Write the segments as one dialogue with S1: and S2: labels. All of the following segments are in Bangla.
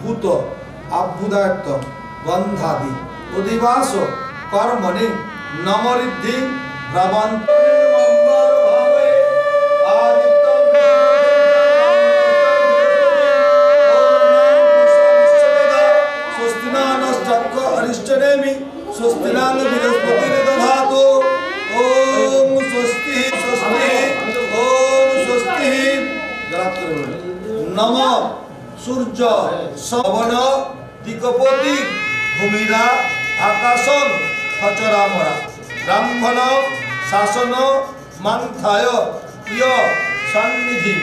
S1: ভূত আভ্যুদায়ত্ত গন্ধাদি অধিবাস কর্মণি নমরিদ্ধি ভ্রবন্ত स्वस्तिनांग बृहस्पति दधातु ओम स्वस्ति स्वस्ति ओम स्वस्ति नमः सूर्य सवन दिक्पति भूमिरा आकाशन खचरामरा ब्राह्मण शासन मंथाय प्रिय सन्निधि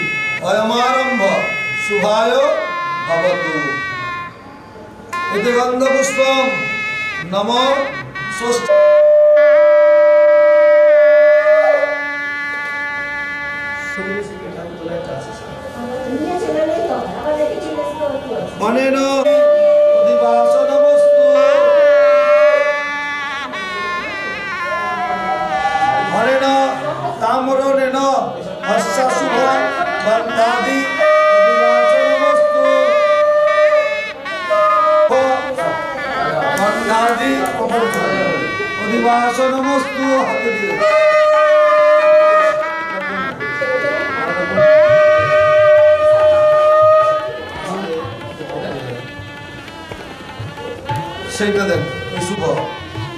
S1: अयमारंभ शुभाय भवतु इति गंधपुष्पम नमो स्वस्ति मनेन अधिवासनमस्तु मनेन ताम्रेण हस्यशुभ बन्धादि अधिवासनमस्तु बन्धादि अधिवासनमस्तु সেইটা দেন ওই শুভ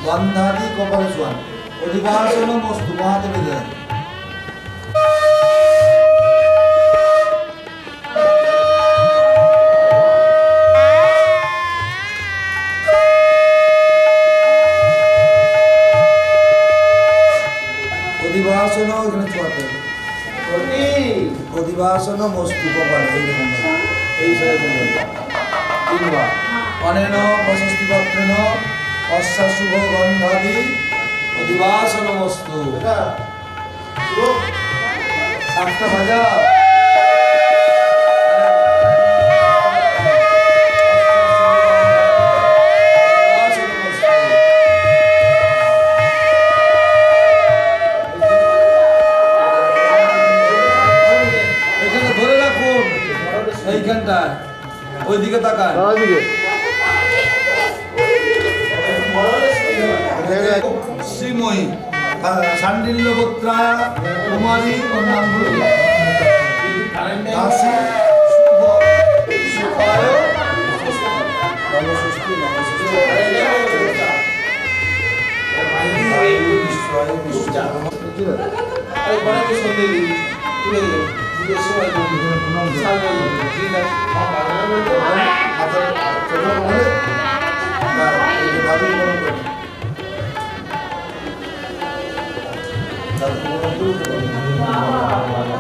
S1: গন্ধাদি কপালে সোয়ান অধিবাসন মস্তু মহাদেবী দেন অধিবাসন এখানে ছোয়াতে অধিবাসন মস্তু কপালে এইরকম এই সাইডে তিনবার अनेन प्रशस्तिपत्रेण अस्य शुभ गन्धादि अधिवासनमस्तु सातटा भाजा এখানে ধরে রাখুন এইখানটায় ওইদিকে তাকান श्रीमयी शांडिल्यपुत्रा कुमारी और नाम दासी शुभ सुखाय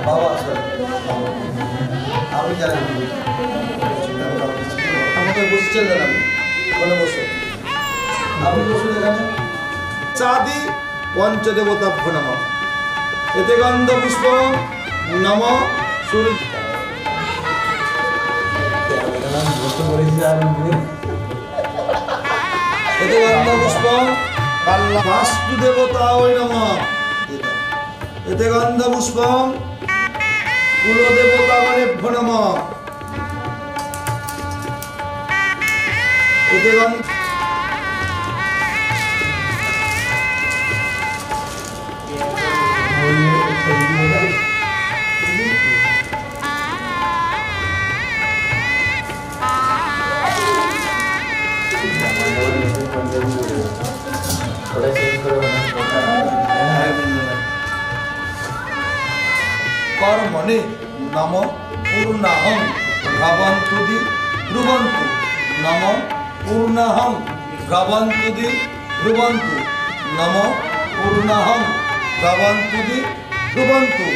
S1: বাবা স্যার আমি জানি আমাকে বসছে জানাবি বলে বসো আপনি বসুন এখানে চাঁদি পঞ্চদেবতাভ্য নমঃ এতে গন্ধ পুষ্প নম সূর্য এতে গন্ধ পুষ্প কাল্লা বাস্তু দেবতা ওই নমঃ এতে গন্ধ পুষ্প কুলদেবতা গণেভ্যো নমঃ এতে গন্ধ कर्मणि नम पूर्णाहं भवन्तु दि ब्रुवन्तु नम पूर्णाहं भवन्तु दि ब्रुवन्तु नम पूर्णाहं भवन्तु दि ब्रुवन्तु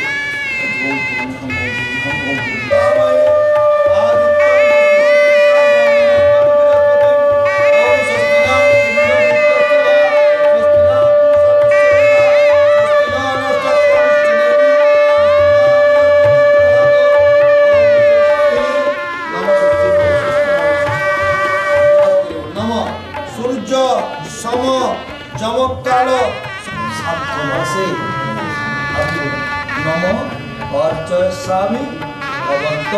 S1: सम चमत्कार नम अर्चय स्वामी भगवंत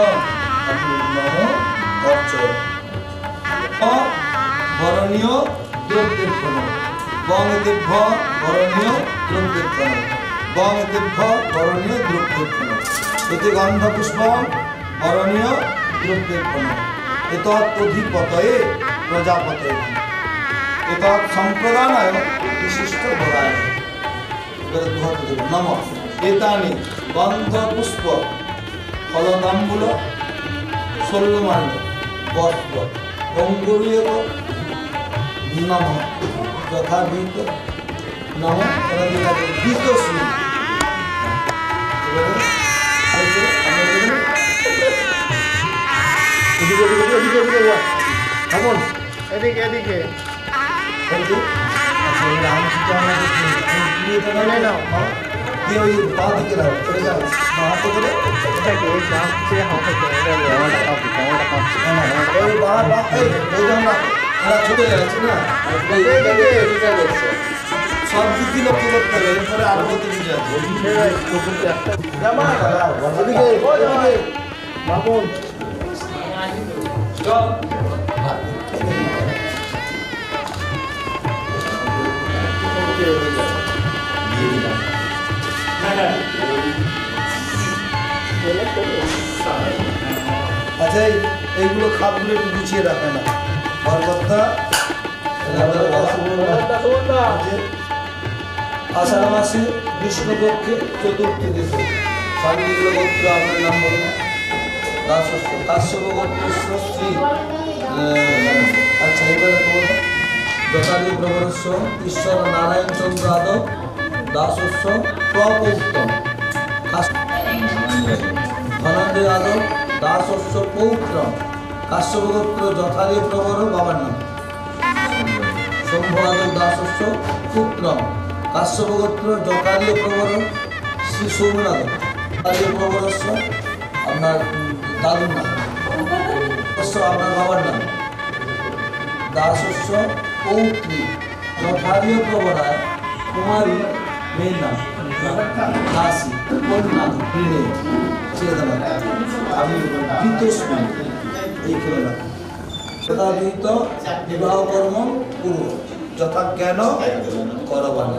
S1: नम अर्चय বরণীয় দ্রব্যের প্রণব বং দেব্য বরণীয় দ্রব্যের প্রণব বং দেব্য বরণীয় দ্রব্যের প্রণব এতে গন্ধ পুষ্পম বরণীয় দ্রব্যের প্রণব এতৎ অধিপতয়ে প্রজাপতয়ে এতৎ সম্প্রদানায় বিশিষ্ট বরায় এবারে দুহাতে দেব নম এতানি গন্ধ পুষ্প ফলতাম্বুল শল্যমাল্য বস্ত্র অঙ্গুলীয় নম যথাবিহিত নম গীতশ্রী
S2: এদিকে এদিকে
S1: ছোট যাচ্ছে না সব দিকে লক্ষ্য করতে হবে এরপরে আরো কত দিকে
S2: বাবন
S1: আচ্ছা এইগুলো খাপগুলো একটু গুছিয়ে রাখে না বরকর্তা আষাঢ় মাসে কৃষ্ণপক্ষে চতুর্থী দিবস স্বামীগুলো গোত্র আপনার নাম বলুন দাসস্য কাশ্যপ গোত্রস্য শ্রী আচ্ছা এবারে তোমার যথাদি প্রবরস্য ঈশ্বর নারায়ণ চন্দ্র যাদব দাসস্য প্রপৌত্তম ধনঞ্জয় যাদব দাসস্য পৌত্র কাশ্যপ গোত্র যথাদি প্রবর বাবার নাম শম্ভ যাদব দাসস্য পুত্র কাশ্যপ গোত্র যথাদি প্রবর শ্রী সৌমনাথ যথাদি প্রবরস্য আপনার দাদুর নাম আপনার বাবার নাম দাসস্য পৌত্রী যথাদি প্রবরায় কুমারী মেয়ের নাম দাসী কন্যা গৃহে চেতনা আমি গীতস্মী এই খেলা যথাবিহিত বিবাহ কর্ম পূর্ব যথা জ্ঞান করবান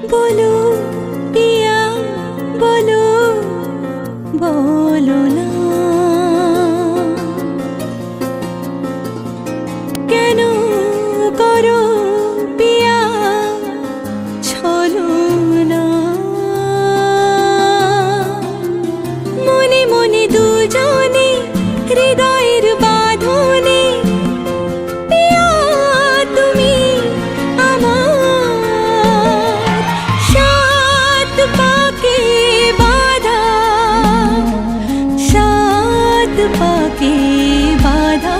S3: बोलो पिया बोलो बोलो ना केनो करो पिया छलो ना मने मने दुजने हृदयेर बाँधने पिया तुमी पाके बाधा सात पाके बाधा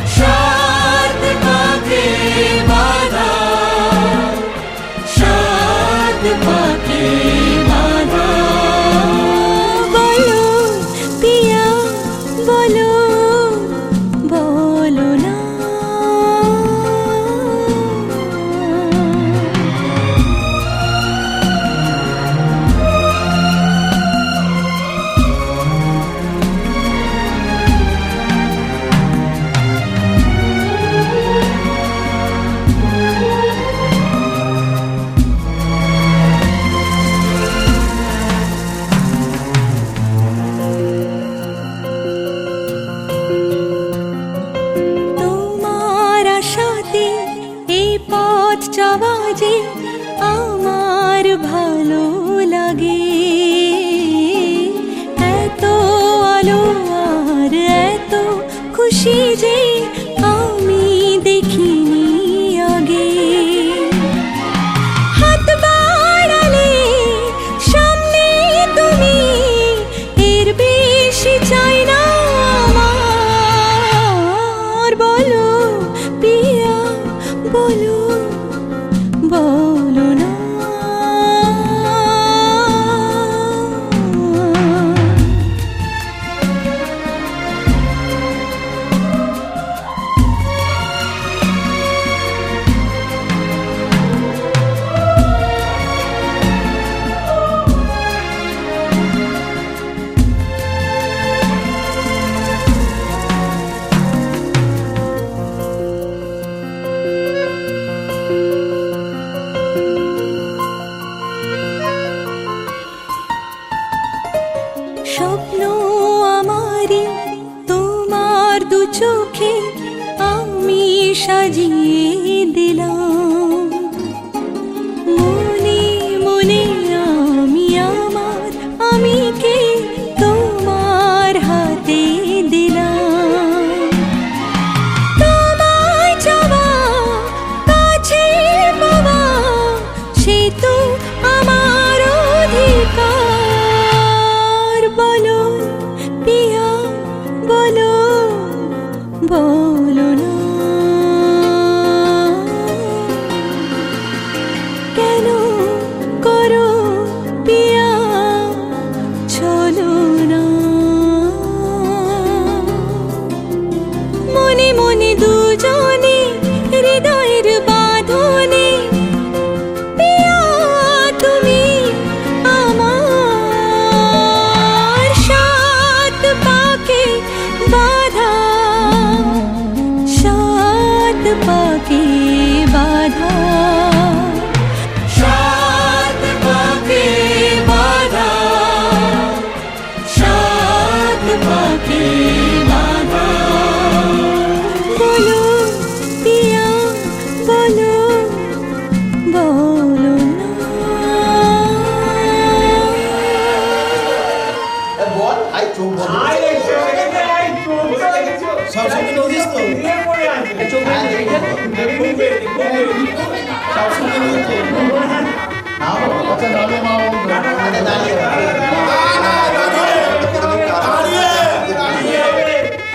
S3: सात पाके बाधा सात पाके बाधा बोलो पिया बोलो बोलो ना চাওয়া যে আমার ভালো লাগে এত আলো আর এত খুশি যে আমি বলো বলো না স্বপ্ন আমারি তোমার দু চোখে আমি সাজিয়ে দিলাম মনে মনে আমি আমার আমিকে তোমার হাতে দিলাম তোমায় চাওয়া কাছে পাওয়া সে তো আমার অধিকার বলো পিয়া বলো বলো না কেন করো পিয়া চলো না মনে মনে দুজনে হৃদয়ের বাঁধনে পিয়া তুমি আমার সাত পাকে বাধা সাত পাকে বাধা সাত পাকে বাধা সাত পাকে বাধা বলো পিয়া বলো বলো না
S1: বল আই চোখ বন্ধ সব সময় নোটিস তো চোখ বন্ধ সব সময় নোটিস
S2: আচ্ছা দাঁড়িয়ে মা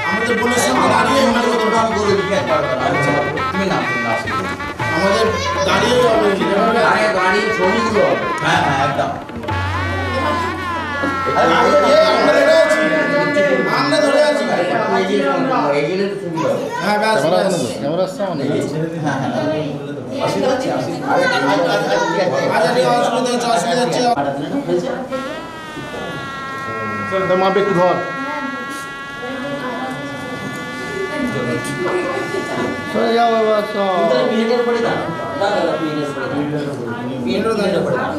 S2: আমাদের বোনের সঙ্গে দাঁড়িয়ে
S1: তুমি না
S2: আমাদের দাঁড়িয়ে হবে
S1: দাঁড়িয়ে ছবিগুলো হ্যাঁ হ্যাঁ একদম
S2: আমরা ধরে আছি আমরা ধরে আছি
S1: এগিয়ে তো সুবিধা
S2: হ্যাঁ ব্যাস
S4: ক্যামেরা আসছে আমার
S1: হ্যাঁ হ্যাঁ অসুবিধা হচ্ছে অসুবিধা
S2: অসুবিধা হচ্ছে
S4: মা একটু ধর
S2: চলে যাও বাবা সব
S1: মিনিটের পরে দাও দাদা মিনিটের পরে দাও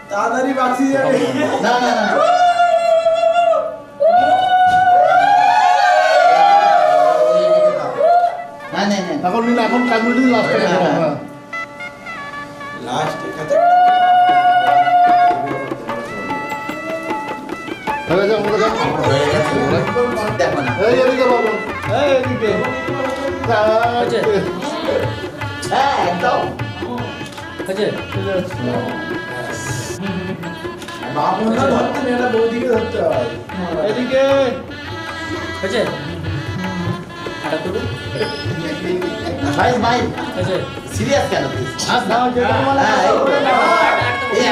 S2: তাড়াতাড়ি বাঁচি যাবে
S1: না না না না না না
S4: এখন নিলে এখন কাজ মিটিয়ে লাস্টে
S2: লাস্ট
S4: হয়ে যাও হয়ে যাও
S1: দেখো না
S4: এই এদিকে বাবু
S2: এই এদিকে
S1: হ্যাঁ একদম
S2: বাবুটা ধরতে নেই এটা বৌদিকে ধরতে হয় এদিকে
S1: ভাই ভাই সিরিয়াস কেন তুই
S2: নাও যেটা বলা
S1: এই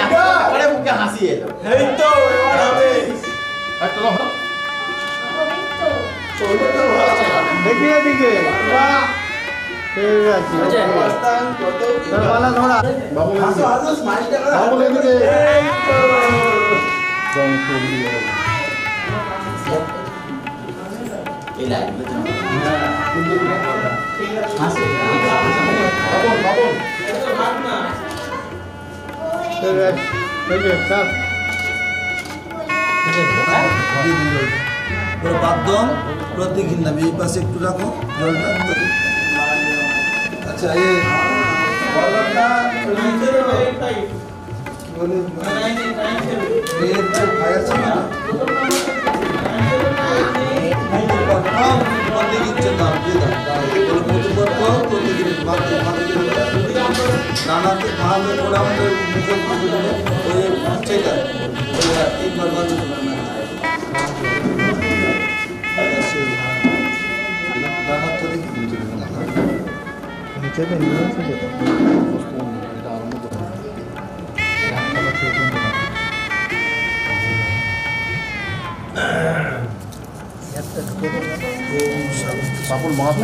S1: পরে মুখে হাসি এলো
S2: এই তো এবার হবে
S4: একটা দাও
S2: দেখি এদিকে বাহ ঠিক আছে তোর মালা ধরা
S4: বাবু
S2: হাসো হাসো স্মাইলটা করো
S4: বাবু এদিকে
S2: এই তো
S4: জং করে দিয়ে
S1: এই লাইনগুলো হাসি
S4: বাবু বাবু
S2: ঠিক আছে ঠিক আছে স্যার
S5: পুরো বাদম প্রতীকহীন নামে এই পাশে একটু রাখো জলটা আচ্ছা
S2: বলটা বলে মেয়ের তো ভাই আছে না
S1: নানাতে ভাবে ওরা আমাদের মুখে ওই সেটা তিনবার বন্ধ
S2: রানার তো দেখি নিচে তো
S4: পাপড় মাছ